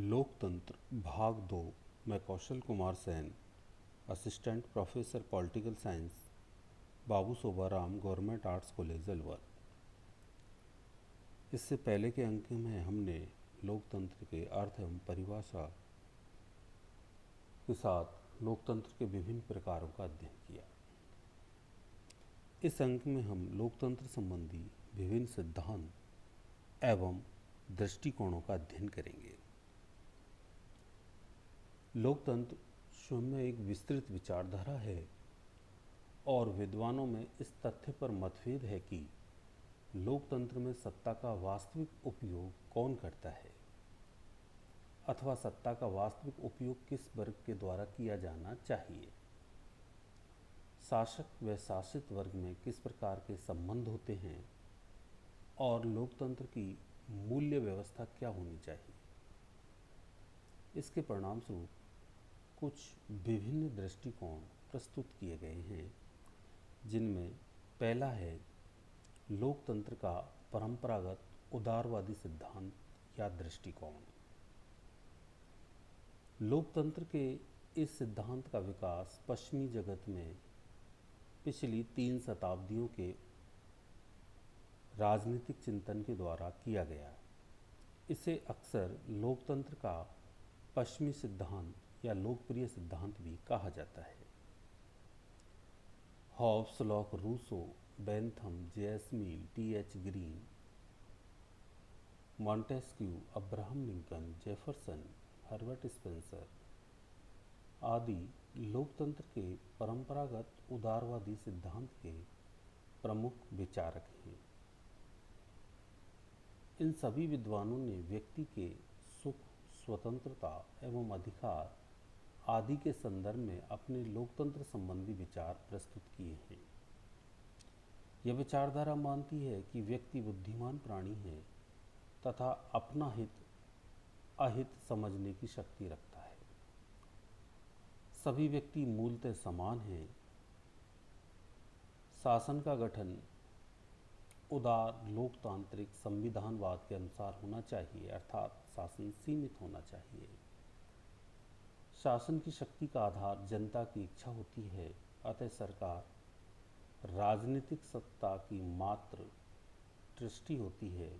लोकतंत्र भाग 2। मैं Kaushal Kumar Sen, assistant professor political science, Babu Sobaram government arts college Alwar. इससे पहले के अंक में हमने लोकतंत्र के अर्थ एवं परिभाषा के साथ लोकतंत्र के विभिन्न प्रकारों का अध्ययन किया। इस अंक में हम लोकतंत्र संबंधी विभिन्न सिद्धांत एवं दृष्टिकोणों का अध्ययन करेंगे। लोकतंत्र स्वयं में एक विस्तृत विचारधारा है और विद्वानों में इस तथ्य पर मतभेद है कि लोकतंत्र में सत्ता का वास्तविक उपयोग कौन करता है अथवा सत्ता का वास्तविक उपयोग किस वर्ग के द्वारा किया जाना चाहिए। शासक व शासित वर्ग में किस प्रकार के संबंध होते हैं और लोकतंत्र की मूल्य व्यवस्था क्या होनी चाहिए। इसके परिणाम स्वरूप कुछ विभिन्न दृष्टिकोण प्रस्तुत किए गए हैं, जिनमें पहला है लोकतंत्र का परंपरागत उदारवादी सिद्धांत या दृष्टिकोण। लोकतंत्र के इस सिद्धांत का विकास पश्चिमी जगत में पिछली 3 शताब्दियों के राजनीतिक चिंतन के द्वारा किया गया। इसे अक्सर लोकतंत्र का पश्चिमी सिद्धांत या लोकप्रिय सिद्धांत भी कहा जाता है। Hobbes, Locke, Rousseau, Bentham, J S. Mill, T H. Green, Montesquieu, Abraham Lincoln, Jefferson, Herbert Spencer आदि लोकतंत्र के परंपरागत उदारवादी सिद्धांत के प्रमुख विचारक हैं। इन सभी विद्वानों ने व्यक्ति के सुख, स्वतंत्रता एवं अधिकार आदि के संदर्भ में अपने लोकतंत्र संबंधी विचार प्रस्तुत किए हैं। यह विचारधारा मानती है कि व्यक्ति बुद्धिमान प्राणी है तथा अपना हित अहित समझने की शक्ति रखता है। सभी व्यक्ति मूलतः समान हैं। शासन का गठन उदार लोकतांत्रिक संविधानवाद के अनुसार होना चाहिए, अर्थात शासन सीमित होना चाहिए। शासन की शक्ति का आधार जनता की इच्छा होती है, अतः सरकार राजनीतिक सत्ता की मात्र दृष्टि होती है।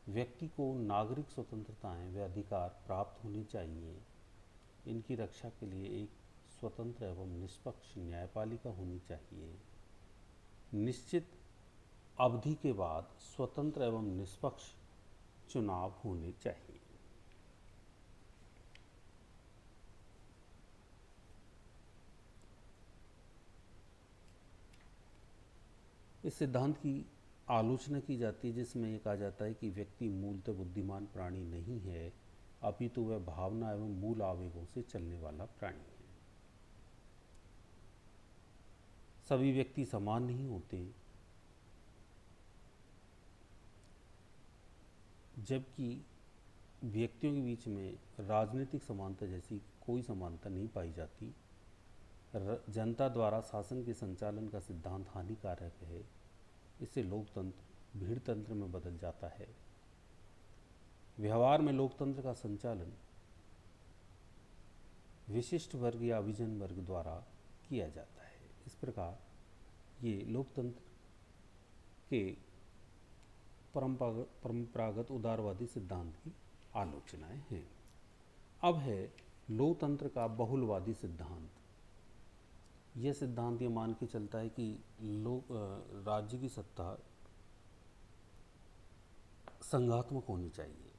व्यक्ति को नागरिक स्वतंत्रताएं व अधिकार प्राप्त होने चाहिए। इनकी रक्षा के लिए एक स्वतंत्र एवं निष्पक्ष न्यायपालिका होनी चाहिए। निश्चित अवधि के बाद स्वतंत्र एवं निष्पक्ष चुनाव होने चाहिए। इस सिद्धांत की आलोचना की जाती है, जिसमें यह कहा जाता है कि व्यक्ति मूलतः बुद्धिमान प्राणी नहीं है, अपितु वह भावना एवं मूल आवेगों से चलने वाला प्राणी है। सभी व्यक्ति समान नहीं होते, जबकि व्यक्तियों के बीच में राजनीतिक समानता जैसी कोई समानता नहीं पाई जाती। जनता द्वारा शासन के संचालन का सिद्धांत हानिकारक है। इससे लोकतंत्र भीड़ तंत्र में बदल जाता है। व्यवहार में लोकतंत्र का संचालन विशिष्ट वर्ग या अभिजन वर्ग द्वारा किया जाता है। इस प्रकार ये लोकतंत्र के परंपरागत उदारवादी सिद्धांत की आलोचनाएं हैं। अब है लोकतंत्र का बहुलवादी सिद्धांत। यह सिद्धांत ये मान के चलता है कि राज्य की सत्ता संघात्मक होनी चाहिए,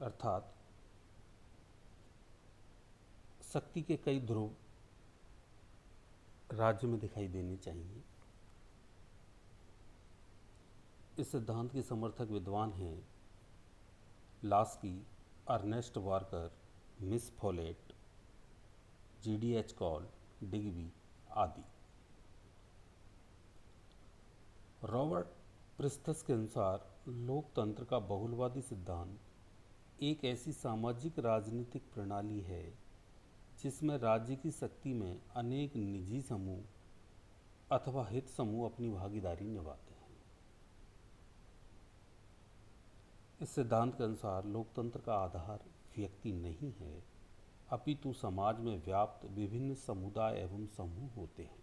अर्थात शक्ति के कई ध्रुव राज्य में दिखाई देने चाहिए। इस सिद्धांत के समर्थक विद्वान हैं Laski, Ernest Barker, Miss Follett, G D H. Cole, Digby आदि। रॉबर्ट प्रिस्थस के अनुसार लोकतंत्र का बहुलवादी सिद्धांत एक ऐसी सामाजिक राजनीतिक प्रणाली है जिसमें राज्य की शक्ति में अनेक निजी समूह अथवा हित समूह अपनी भागीदारी निभाते हैं। इस सिद्धांत के अनुसार लोकतंत्र का आधार व्यक्ति नहीं है, अपितु समाज में व्याप्त विभिन्न समुदाय एवं समूह होते हैं।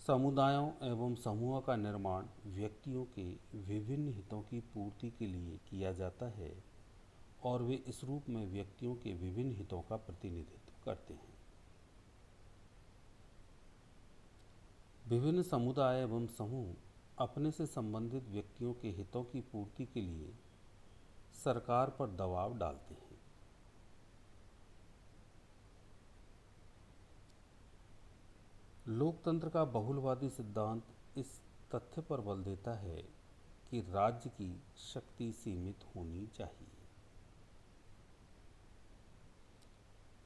समुदायों एवं समूहों का निर्माण व्यक्तियों के विभिन्न हितों की पूर्ति के लिए किया जाता है और वे इस रूप में व्यक्तियों के विभिन्न हितों का प्रतिनिधित्व करते हैं। विभिन्न समुदाय एवं समूह अपने से संबंधित व्यक्तियों के हितों की पूर्ति के लिए सरकार पर दबाव डालते हैं। लोकतंत्र का बहुलवादी सिद्धांत इस तथ्य पर बल देता है कि राज्य की शक्ति सीमित होनी चाहिए।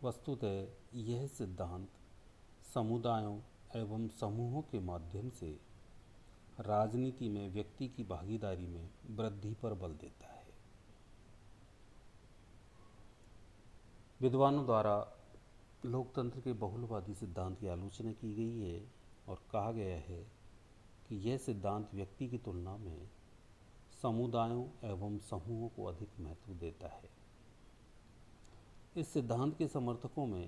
वस्तुतः यह सिद्धांत समुदायों एवं समूहों के माध्यम से राजनीति में व्यक्ति की भागीदारी में वृद्धि पर बल देता है। विद्वानों द्वारा लोकतंत्र के बहुलवादी सिद्धांत की आलोचना की गई है और कहा गया है कि यह सिद्धांत व्यक्ति की तुलना में समुदायों एवं समूहों को अधिक महत्व देता है। इस सिद्धांत के समर्थकों में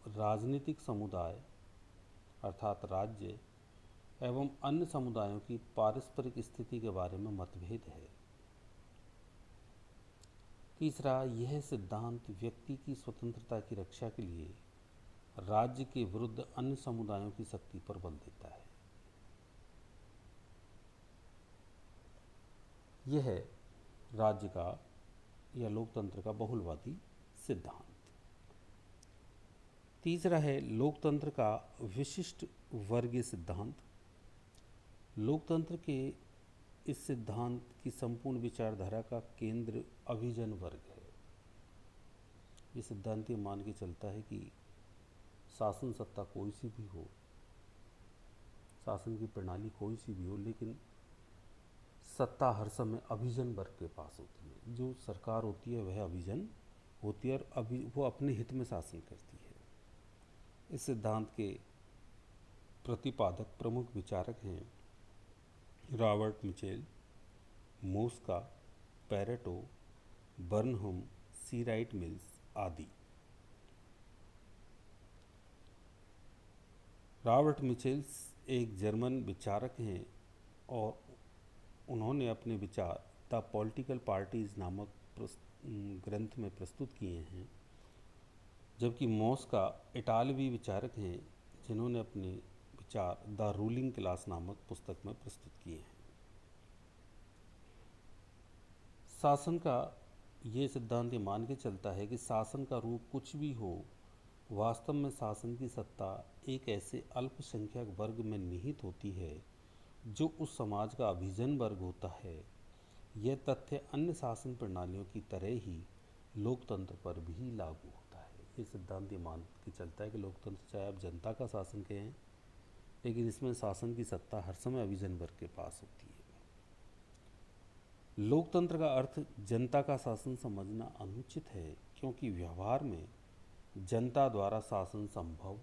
राजनीतिक समुदाय अर्थात राज्य एवं अन्य समुदायों की पारस्परिक स्थिति के बारे में मतभेद है। तीसरा, यह सिद्धांत व्यक्ति की स्वतंत्रता की रक्षा के लिए राज्य के विरुद्ध अन्य समुदायों की शक्ति पर बल देता है। यह है राज्य का या लोकतंत्र का बहुलवादी सिद्धांत। तीसरा है लोकतंत्र का विशिष्ट वर्गीय सिद्धांत। लोकतंत्र के इस सिद्धांत की संपूर्ण विचारधारा का केंद्र अभिजन वर्ग है। ये सिद्धांत ये मान के चलता है कि शासन सत्ता कोई सी भी हो, शासन की प्रणाली कोई सी भी हो, लेकिन सत्ता हर समय अभिजन वर्ग के पास होती है। जो सरकार होती है वह अभिजन होती है और वो अपने हित में शासन करती है। इस सिद्धांत के प्रतिपादक प्रमुख विचारक हैं Robert Mitchell, Mosca, Pareto, Burnham, सी राइट मिल्स आदि। रॉबर्ट मिचेल्स एक जर्मन विचारक हैं और उन्होंने अपने विचार द पॉलिटिकल पार्टीज नामक ग्रंथ में प्रस्तुत किए हैं, जबकि मोस्का इटालवी विचारक हैं जिन्होंने अपने विचार द रूलिंग क्लास नामक पुस्तक में प्रस्तुत किए हैं। शासन का ये सिद्धांत ये मान के चलता है कि शासन का रूप कुछ भी हो, वास्तव में शासन की सत्ता एक ऐसे अल्पसंख्यक वर्ग में निहित होती है जो उस समाज का अभिजन वर्ग होता है। यह तथ्य अन्य शासन प्रणालियों की तरह ही लोकतंत्र पर भी लागू होता है। ये सिद्धांत ये मान के चलता है कि लोकतंत्र चाहे आप जनता का शासन कहें, लेकिन इसमें शासन की सत्ता हर समय अभिजन वर्ग के पास होती है। लोकतंत्र का अर्थ जनता का शासन समझना अनुचित है, क्योंकि व्यवहार में जनता द्वारा शासन संभव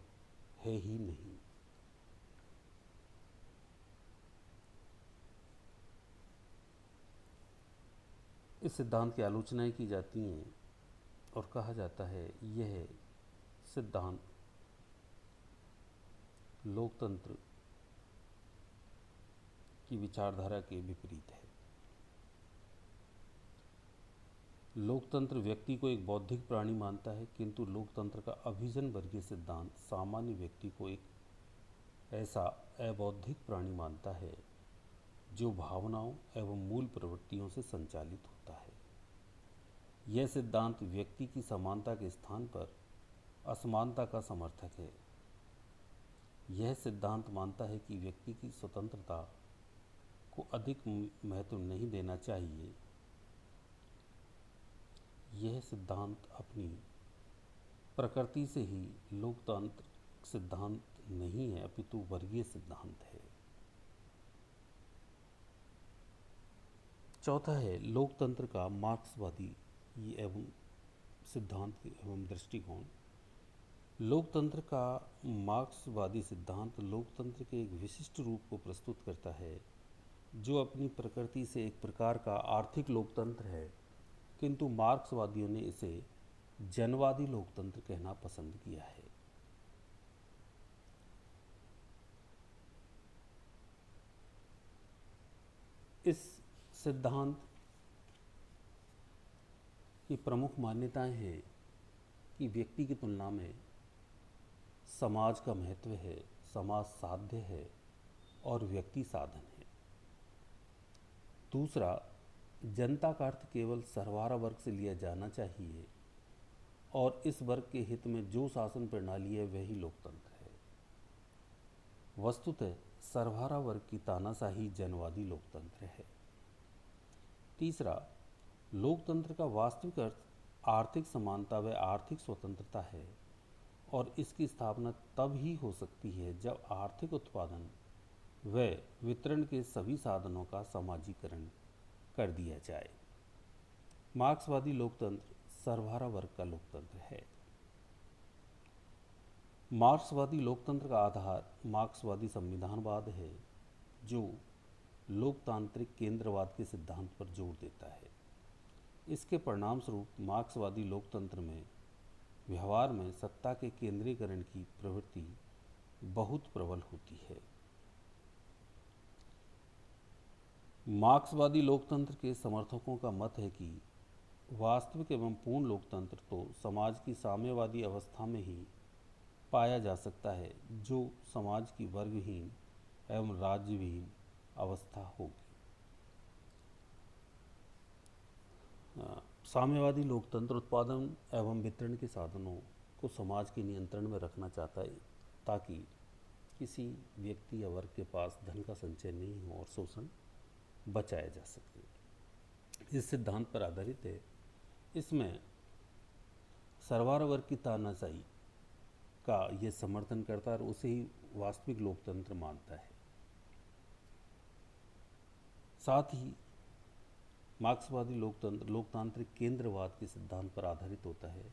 है ही नहीं। इस सिद्धांत की आलोचनाएं की जाती हैं और कहा जाता है यह सिद्धांत लोकतंत्र की विचारधारा के विपरीत है। लोकतंत्र व्यक्ति को एक बौद्धिक प्राणी मानता है, किंतु लोकतंत्र का अभिजन वर्गीय सिद्धांत सामान्य व्यक्ति को एक ऐसा अबौद्धिक प्राणी मानता है जो भावनाओं एवं मूल प्रवृत्तियों से संचालित होता है। यह सिद्धांत व्यक्ति की समानता के स्थान पर असमानता का समर्थक है। यह सिद्धांत मानता है कि व्यक्ति की स्वतंत्रता को अधिक महत्व नहीं देना चाहिए। यह सिद्धांत अपनी प्रकृति से ही लोकतांत्रिक सिद्धांत नहीं है, अपितु वर्गीय सिद्धांत है। चौथा है लोकतंत्र का मार्क्सवादी एवं सिद्धांत एवं दृष्टिकोण। लोकतंत्र का मार्क्सवादी सिद्धांत लोकतंत्र के एक विशिष्ट रूप को प्रस्तुत करता है जो अपनी प्रकृति से एक प्रकार का आर्थिक लोकतंत्र है, किंतु मार्क्सवादियों ने इसे जनवादी लोकतंत्र कहना पसंद किया है। इस सिद्धांत की प्रमुख मान्यताएं हैं कि व्यक्ति की तुलना में समाज का महत्व है, समाज साध्य है और व्यक्ति साधन है। दूसरा, जनता का अर्थ केवल सर्वहारा वर्ग से लिया जाना चाहिए और इस वर्ग के हित में जो शासन प्रणाली है वही लोकतंत्र है। वस्तुतः सर्वहारा वर्ग की तानाशाही जनवादी लोकतंत्र है। तीसरा, लोकतंत्र का वास्तविक अर्थ आर्थिक समानता व आर्थिक स्वतंत्रता है और इसकी स्थापना तब ही हो सकती है जब आर्थिक उत्पादन व वितरण के सभी साधनों का समाजीकरण कर दिया जाए। मार्क्सवादी लोकतंत्र सर्वहारा वर्ग का लोकतंत्र है। मार्क्सवादी लोकतंत्र का आधार मार्क्सवादी संविधानवाद है, जो लोकतांत्रिक केंद्रवाद के सिद्धांत पर जोर देता है। इसके परिणाम स्वरूप मार्क्सवादी लोकतंत्र में व्यवहार में सत्ता के केंद्रीकरण की प्रवृत्ति बहुत प्रबल होती है। मार्क्सवादी लोकतंत्र के समर्थकों का मत है कि वास्तविक एवं पूर्ण लोकतंत्र तो समाज की साम्यवादी अवस्था में ही पाया जा सकता है, जो समाज की वर्गहीन एवं राज्यविहीन अवस्था होगी। साम्यवादी लोकतंत्र उत्पादन एवं वितरण के साधनों को समाज के नियंत्रण में रखना चाहता है, ताकि किसी व्यक्ति या वर्ग के पास धन का संचय नहीं हो और शोषण बचाया जा सके। इस सिद्धांत पर आधारित है। इसमें सर्वहारा वर्ग की तानाशाही का ये समर्थन करता है और उसे ही वास्तविक लोकतंत्र मानता है। साथ ही मार्क्सवादी लोकतंत्र लोकतांत्रिक केंद्रवाद के सिद्धांत पर आधारित होता है,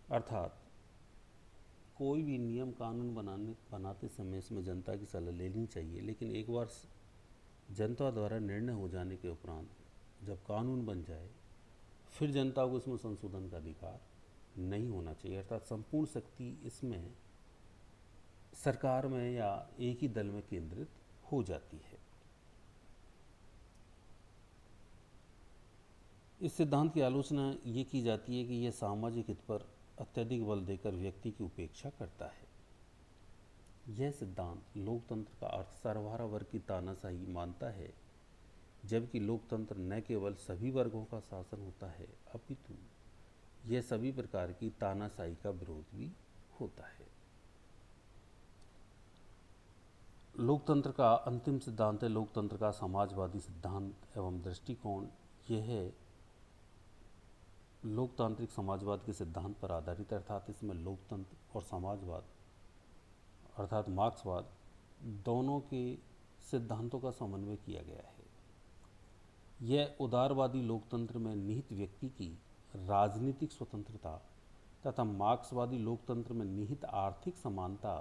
अर्थात कोई भी नियम कानून बनाते समय इसमें जनता की सलाह लेनी चाहिए, लेकिन एक बार जनता द्वारा निर्णय हो जाने के उपरांत जब कानून बन जाए फिर जनता को इसमें संशोधन का अधिकार नहीं होना चाहिए। अर्थात संपूर्ण शक्ति इसमें सरकार में या एक ही दल में केंद्रित हो जाती है। इस सिद्धांत की आलोचना ये की जाती है कि यह सामाजिक हित पर अत्यधिक बल देकर व्यक्ति की उपेक्षा करता है। यह सिद्धांत लोकतंत्र का अर्थ सर्वहारा वर्ग की तानाशाही मानता है, जबकि लोकतंत्र न केवल सभी वर्गों का शासन होता है, अपितु यह सभी प्रकार की तानाशाही का विरोध भी होता है। लोकतंत्र का अंतिम सिद्धांत है लोकतंत्र का समाजवादी सिद्धांत एवं दृष्टिकोण। यह है लोकतांत्रिक समाजवाद के सिद्धांत पर आधारित, अर्थात इसमें लोकतंत्र और समाजवाद अर्थात मार्क्सवाद दोनों के सिद्धांतों का समन्वय किया गया है। यह उदारवादी लोकतंत्र में निहित व्यक्ति की राजनीतिक स्वतंत्रता तथा मार्क्सवादी लोकतंत्र में निहित आर्थिक समानता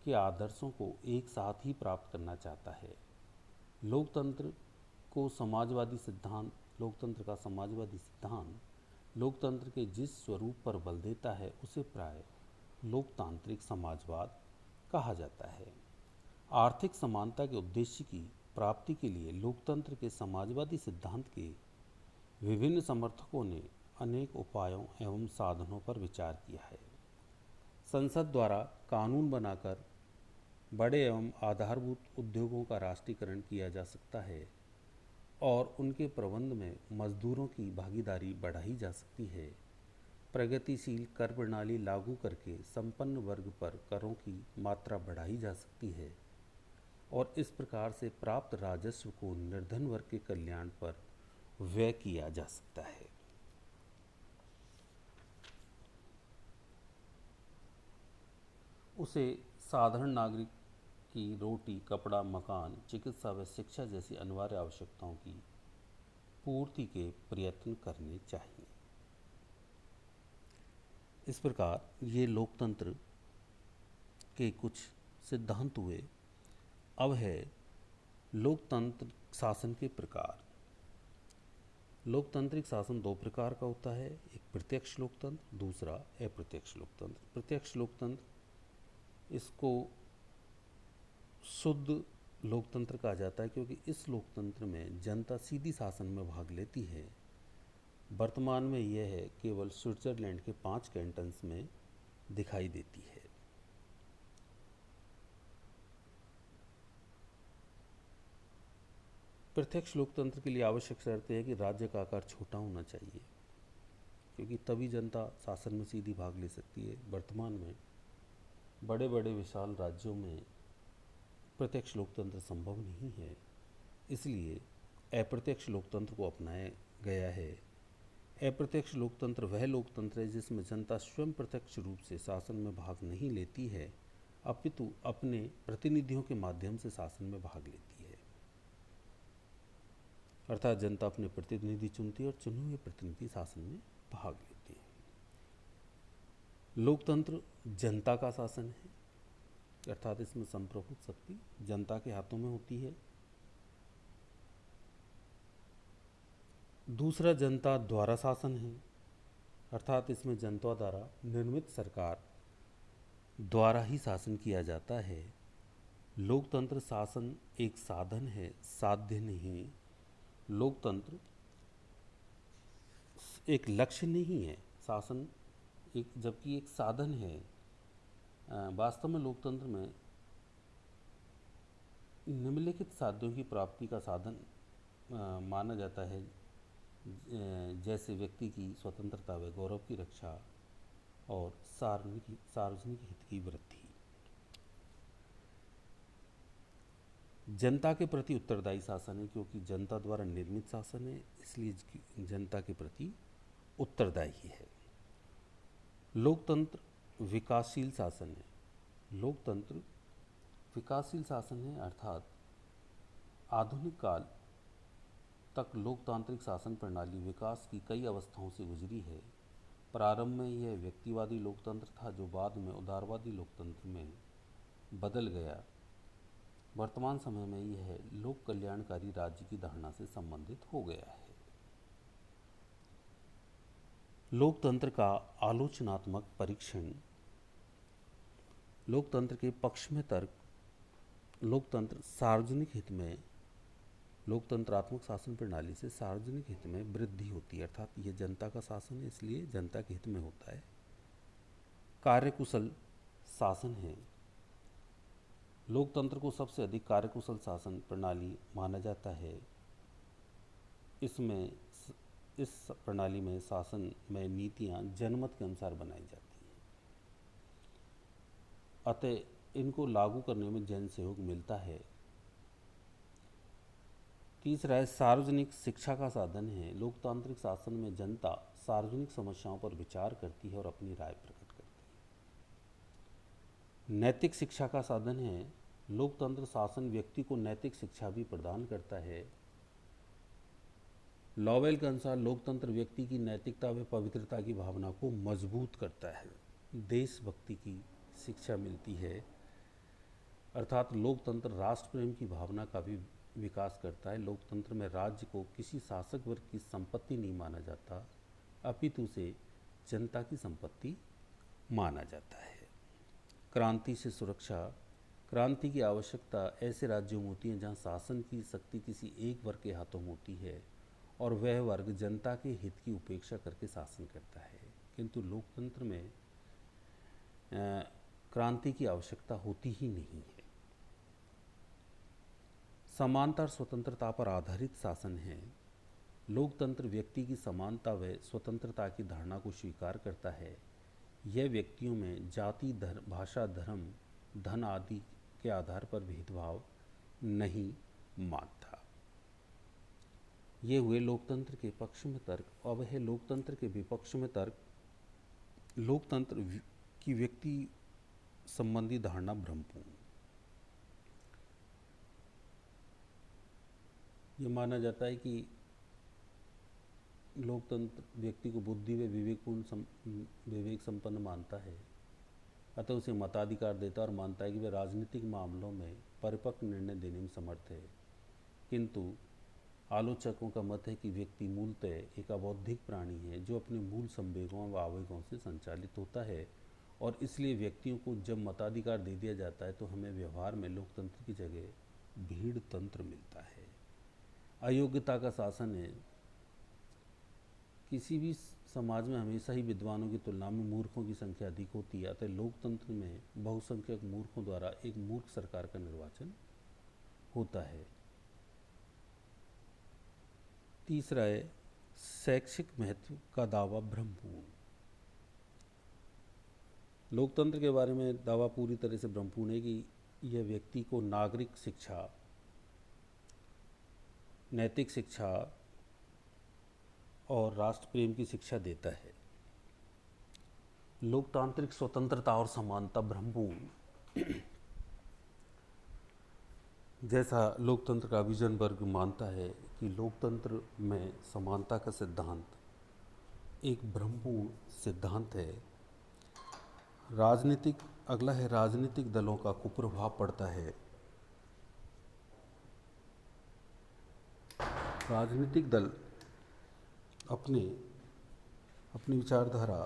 के आदर्शों को एक साथ ही प्राप्त करना चाहता है। लोकतंत्र को समाजवादी सिद्धांत लोकतंत्र का समाजवादी सिद्धांत लोकतंत्र के जिस स्वरूप पर बल देता है उसे प्राय लोकतांत्रिक समाजवाद कहा जाता है। आर्थिक समानता के उद्देश्य की प्राप्ति के लिए लोकतंत्र के समाजवादी सिद्धांत के विभिन्न समर्थकों ने अनेक उपायों एवं साधनों पर विचार किया है। संसद द्वारा कानून बनाकर बड़े एवं आधारभूत उद्योगों का राष्ट्रीयकरण किया जा सकता है और उनके प्रबंध में मजदूरों की भागीदारी बढ़ाई जा सकती है। प्रगतिशील कर प्रणाली लागू करके संपन्न वर्ग पर करों की मात्रा बढ़ाई जा सकती है और इस प्रकार से प्राप्त राजस्व को निर्धन वर्ग के कल्याण पर व्यय किया जा सकता है। उसे साधारण नागरिक की रोटी, कपड़ा, मकान, चिकित्सा व शिक्षा जैसी अनिवार्य आवश्यकताओं की पूर्ति के प्रयत्न करने चाहिए। इस प्रकार ये लोकतंत्र के कुछ सिद्धांत हुए। अब है लोकतंत्र शासन के प्रकार। लोकतांत्रिक शासन दो प्रकार का होता है, एक प्रत्यक्ष लोकतंत्र, दूसरा अप्रत्यक्ष लोकतंत्र। प्रत्यक्ष लोकतंत्र इसको शुद्ध लोकतंत्र कहा जाता है क्योंकि इस लोकतंत्र में जनता सीधी शासन में भाग लेती है। वर्तमान में यह है केवल स्विट्जरलैंड के 5 कैंटन्स में दिखाई देती है। प्रत्यक्ष लोकतंत्र के लिए आवश्यक शर्त है कि राज्य का आकार छोटा होना चाहिए क्योंकि तभी जनता शासन में सीधी भाग ले सकती है। वर्तमान में बड़े बड़े विशाल राज्यों में प्रत्यक्ष लोकतंत्र संभव नहीं है, इसलिए अप्रत्यक्ष लोकतंत्र को अपनाया गया है। अप्रत्यक्ष लोकतंत्र वह लोकतंत्र है जिसमें जनता स्वयं प्रत्यक्ष रूप से शासन में भाग नहीं लेती है, अपितु अपने प्रतिनिधियों के माध्यम से शासन में भाग लेती है। अर्थात जनता अपने प्रतिनिधि चुनती है और चुने हुए प्रतिनिधि शासन में भाग लेते हैं। लोकतंत्र जनता का शासन है, अर्थात इसमें संप्रभुत्व शक्ति जनता के हाथों में होती है। दूसरा जनता द्वारा शासन है, अर्थात इसमें जनता द्वारा निर्मित सरकार द्वारा ही शासन किया जाता है। लोकतंत्र शासन एक साधन है, साध्य नहीं। लोकतंत्र एक लक्ष्य नहीं है, शासन एक जबकि एक साधन है। वास्तव में लोकतंत्र में निम्नलिखित साध्यों की प्राप्ति का साधन माना जाता है, जैसे व्यक्ति की स्वतंत्रता व गौरव की रक्षा और सार्वजनिक हित की वृद्धि। जनता के प्रति उत्तरदायी शासन है क्योंकि जनता द्वारा निर्मित शासन है, इसलिए जनता के प्रति उत्तरदायी है। लोकतंत्र विकासशील शासन है। लोकतंत्र विकासशील शासन है, अर्थात आधुनिक काल तक लोकतांत्रिक शासन प्रणाली विकास की कई अवस्थाओं से गुजरी है। प्रारंभ में यह व्यक्तिवादी लोकतंत्र था जो बाद में उदारवादी लोकतंत्र में बदल गया। वर्तमान समय में यह लोक कल्याणकारी राज्य की धारणा से संबंधित हो गया है। लोकतंत्र का आलोचनात्मक परीक्षण। लोकतंत्र के पक्ष में तर्क। लोकतंत्र सार्वजनिक हित में लोकतंत्रात्मक शासन प्रणाली से सार्वजनिक हित में वृद्धि होती है, अर्थात यह जनता का शासन है इसलिए जनता के हित में होता है। कार्यकुशल शासन है। लोकतंत्र को सबसे अधिक कार्यकुशल शासन प्रणाली माना जाता है। इस प्रणाली में शासन में नीतियां जनमत के अनुसार बनाई जाती हैं, अतः इनको लागू करने में जन सहयोग मिलता है। तीसरा है सार्वजनिक शिक्षा का साधन है। लोकतांत्रिक शासन में जनता सार्वजनिक समस्याओं पर विचार करती है और अपनी राय प्रकट करती है। नैतिक शिक्षा का साधन है। लोकतंत्र शासन व्यक्ति को नैतिक शिक्षा भी प्रदान करता है। लॉवेल के अनुसार लोकतंत्र व्यक्ति की नैतिकता व पवित्रता की भावना को मजबूत करता है। देशभक्ति की शिक्षा मिलती है, अर्थात लोकतंत्र राष्ट्र प्रेम की भावना का भी विकास करता है। लोकतंत्र में राज्य को किसी शासक वर्ग की संपत्ति नहीं माना जाता, अपितु उसे जनता की संपत्ति माना जाता है। क्रांति से सुरक्षा। क्रांति की आवश्यकता ऐसे राज्यों में होती है जहाँ शासन की शक्ति किसी एक वर्ग के हाथों में होती है और वह वर्ग जनता के हित की उपेक्षा करके शासन करता है, किंतु लोकतंत्र में क्रांति की आवश्यकता होती ही नहीं है। समानता और स्वतंत्रता पर आधारित शासन है। लोकतंत्र व्यक्ति की समानता व स्वतंत्रता की धारणा को स्वीकार करता है। यह व्यक्तियों में जाति, भाषा, धर्म, धन आदि के आधार पर भेदभाव नहीं मानता। ये हुए लोकतंत्र के पक्ष में तर्क। अब है लोकतंत्र के विपक्ष में तर्क। लोकतंत्र की व्यक्ति संबंधी धारणा भ्रमपूर्ण। ये माना जाता है कि लोकतंत्र व्यक्ति को बुद्धि व विवेक संपन्न मानता है, अतः उसे मताधिकार देता और मानता है कि वह राजनीतिक मामलों में परिपक्व निर्णय देने में समर्थ है। किंतु आलोचकों का मत है कि व्यक्ति मूलतः एक अबौद्धिक प्राणी है जो अपने मूल संवेगों व आवेगों से संचालित होता है, और इसलिए व्यक्तियों को जब मताधिकार दे दिया जाता है तो हमें व्यवहार में लोकतंत्र की जगह भीड़ तंत्र मिलता है। अयोग्यता का शासन है। किसी भी समाज में हमेशा ही विद्वानों की तुलना में मूर्खों की संख्या अधिक होती है, अतः लोकतंत्र में बहुसंख्यक मूर्खों द्वारा एक मूर्ख सरकार का निर्वाचन होता है। तीसरा है शैक्षिक महत्व का दावा भ्रमपूर्ण। लोकतंत्र के बारे में दावा पूरी तरह से भ्रमपूर्ण है कि यह व्यक्ति को नागरिक शिक्षा, नैतिक शिक्षा और राष्ट्र प्रेम की शिक्षा देता है। लोकतांत्रिक स्वतंत्रता और समानता भ्रमपूर्ण। जैसा लोकतंत्र का विजन वर्ग मानता है कि लोकतंत्र में समानता का सिद्धांत एक भ्रमपूर्ण सिद्धांत है। अगला है राजनीतिक दलों का कुप्रभाव पड़ता है। राजनीतिक दल अपनी विचारधारा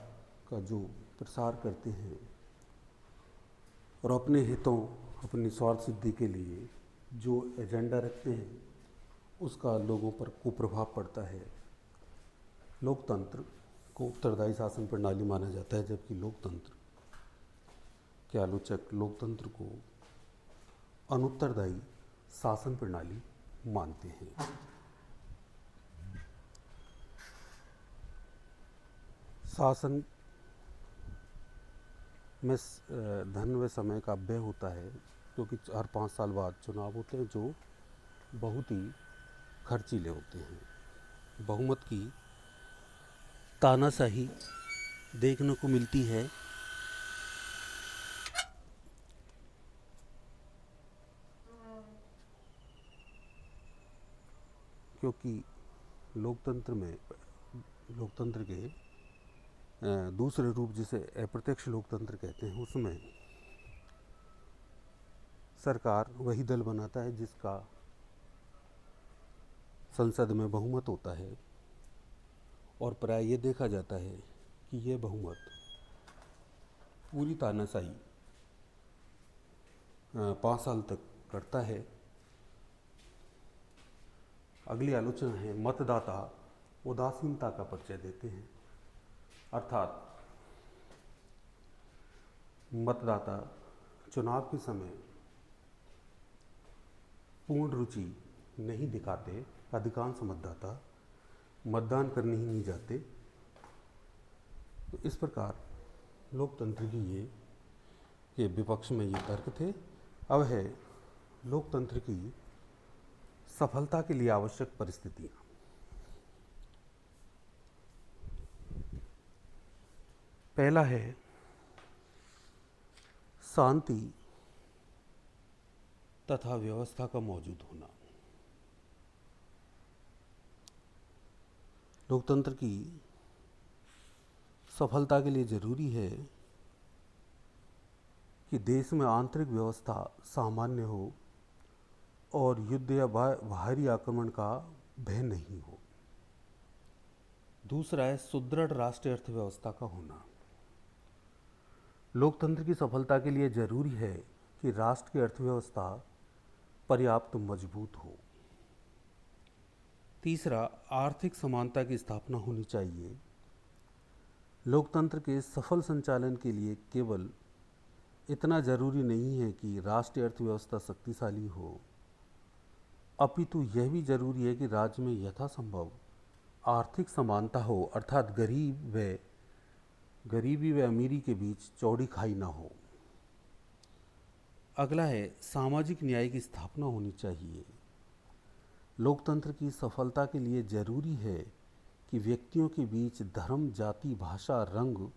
का जो प्रसार करते हैं और अपने हितों, अपनी स्वार्थ सिद्धि के लिए जो एजेंडा रखते हैं उसका लोगों पर कुप्रभाव पड़ता है। लोकतंत्र को उत्तरदायी शासन प्रणाली माना जाता है, जबकि लोकतंत्र के आलोचक लोकतंत्र को अनुत्तरदायी शासन प्रणाली मानते हैं। शासन में धन व समय का व्यय होता है, क्योंकि हर 5 साल बाद चुनाव होते हैं जो बहुत ही खर्चीले होते हैं। बहुमत की तानाशाही देखने को मिलती है। क्योंकि लोकतंत्र के दूसरे रूप जिसे अप्रत्यक्ष लोकतंत्र कहते हैं, उसमें सरकार वही दल बनाता है जिसका संसद में बहुमत होता है, और प्राय ये देखा जाता है कि यह बहुमत पूरी तानाशाही 5 साल तक करता है। अगली आलोचना है मतदाता उदासीनता का परिचय देते हैं, अर्थात मतदाता चुनाव के समय पूर्ण रुचि नहीं दिखाते। अधिकांश मतदाता मतदान करने ही नहीं जाते। तो इस प्रकार लोकतंत्र की के विपक्ष में ये तर्क थे। अब है लोकतंत्र की सफलता के लिए आवश्यक परिस्थितियां। पहला है शांति तथा व्यवस्था का मौजूद होना। लोकतंत्र की सफलता के लिए जरूरी है कि देश में आंतरिक व्यवस्था सामान्य हो और युद्ध या बाहरी आक्रमण का भय नहीं हो। दूसरा है सुदृढ़ राष्ट्रीय अर्थव्यवस्था का होना। लोकतंत्र की सफलता के लिए जरूरी है कि राष्ट्र की अर्थव्यवस्था पर्याप्त मजबूत हो। तीसरा, आर्थिक समानता की स्थापना होनी चाहिए। लोकतंत्र के सफल संचालन के लिए केवल इतना जरूरी नहीं है कि राष्ट्रीय अर्थव्यवस्था शक्तिशाली हो, अपितु यह भी जरूरी है कि राज्य में यथासंभव आर्थिक समानता हो, अर्थात गरीबी व अमीरी के बीच चौड़ी खाई ना हो। अगला है सामाजिक न्याय की स्थापना होनी चाहिए। लोकतंत्र की सफलता के लिए जरूरी है कि व्यक्तियों के बीच धर्म, जाति, भाषा, रंग,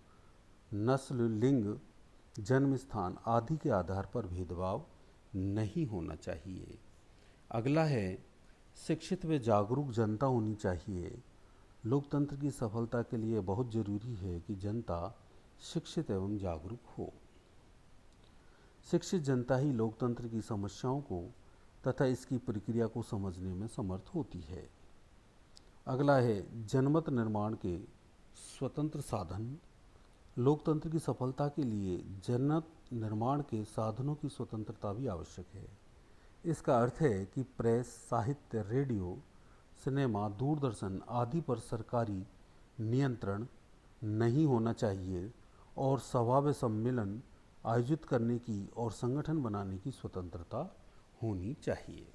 नस्ल, लिंग, जन्म स्थान आदि के आधार पर भेदभाव नहीं होना चाहिए। अगला है शिक्षित व जागरूक जनता होनी चाहिए। लोकतंत्र की सफलता के लिए बहुत जरूरी है कि जनता शिक्षित एवं जागरूक हो। शिक्षित जनता ही लोकतंत्र की समस्याओं को तथा इसकी प्रक्रिया को समझने में समर्थ होती है। अगला है जनमत निर्माण के स्वतंत्र साधन। लोकतंत्र की सफलता के लिए जनमत निर्माण के साधनों की स्वतंत्रता भी आवश्यक है। इसका अर्थ है कि प्रेस, साहित्य, रेडियो, सिनेमा, दूरदर्शन आदि पर सरकारी नियंत्रण नहीं होना चाहिए और सभा व सम्मेलन आयोजित करने की और संगठन बनाने की स्वतंत्रता होनी चाहिए।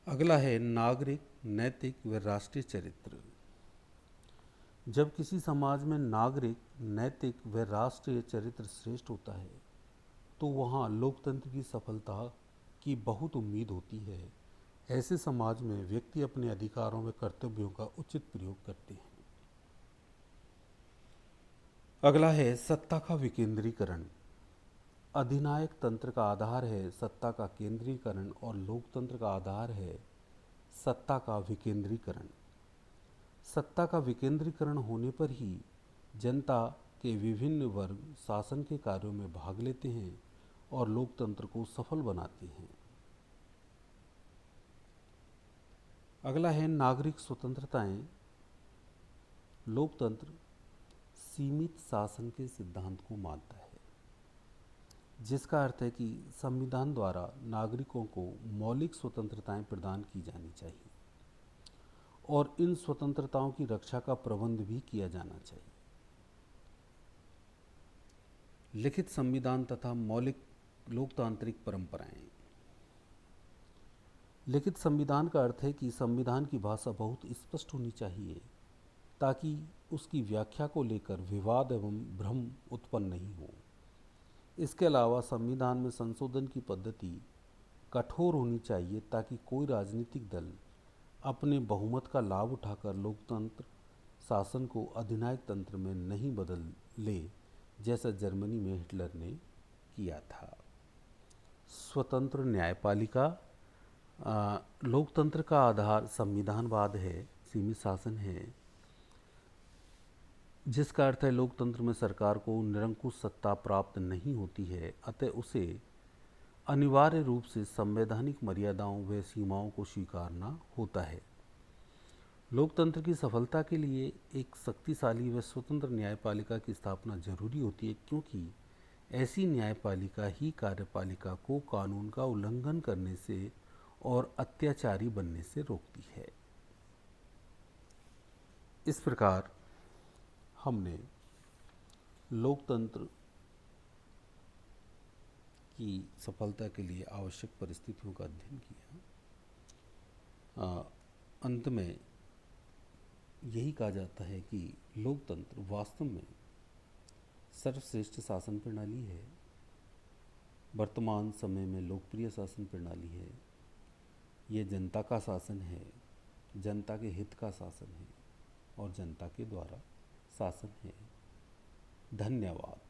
अगला है नागरिक, नैतिक व राष्ट्रीय चरित्र। जब किसी समाज में नागरिक, नैतिक व राष्ट्रीय चरित्र श्रेष्ठ होता है तो वहाँ लोकतंत्र की सफलता की बहुत उम्मीद होती है। ऐसे समाज में व्यक्ति अपने अधिकारों व कर्तव्यों का उचित प्रयोग करते हैं। अगला है सत्ता का विकेंद्रीकरण। अधिनायक तंत्र का आधार है सत्ता का केंद्रीकरण और लोकतंत्र का आधार है सत्ता का विकेंद्रीकरण। सत्ता का विकेंद्रीकरण होने पर ही जनता के विभिन्न वर्ग शासन के कार्यों में भाग लेते हैं और लोकतंत्र को सफल बनाते हैं। अगला है नागरिक स्वतंत्रताएं। लोकतंत्र सीमित शासन के सिद्धांत को मानता है, जिसका अर्थ है कि संविधान द्वारा नागरिकों को मौलिक स्वतंत्रताएं प्रदान की जानी चाहिए और इन स्वतंत्रताओं की रक्षा का प्रबंध भी किया जाना चाहिए। लिखित संविधान तथा मौलिक लोकतांत्रिक परंपराएं। लिखित संविधान का अर्थ है कि संविधान की भाषा बहुत स्पष्ट होनी चाहिए ताकि उसकी व्याख्या को लेकर विवाद एवं भ्रम उत्पन्न नहीं हो। इसके अलावा संविधान में संशोधन की पद्धति कठोर होनी चाहिए ताकि कोई राजनीतिक दल अपने बहुमत का लाभ उठाकर लोकतंत्र शासन को अधिनायक तंत्र में नहीं बदल ले, जैसा जर्मनी में हिटलर ने किया था। स्वतंत्र न्यायपालिका। लोकतंत्र का आधार संविधानवाद है, सीमित शासन है, जिसका अर्थ है लोकतंत्र में सरकार को निरंकुश सत्ता प्राप्त नहीं होती है, अतः उसे अनिवार्य रूप से संवैधानिक मर्यादाओं व सीमाओं को स्वीकारना होता है। लोकतंत्र की सफलता के लिए एक शक्तिशाली व स्वतंत्र न्यायपालिका की स्थापना जरूरी होती है, क्योंकि ऐसी न्यायपालिका ही कार्यपालिका को कानून का उल्लंघन करने से और अत्याचारी बनने से रोकती है। इस प्रकार हमने लोकतंत्र की सफलता के लिए आवश्यक परिस्थितियों का अध्ययन किया। अंत में यही कहा जाता है कि लोकतंत्र वास्तव में सर्वश्रेष्ठ शासन प्रणाली है, वर्तमान समय में लोकप्रिय शासन प्रणाली है। यह जनता का शासन है, जनता के हित का शासन है और जनता के द्वारा शासन है। धन्यवाद।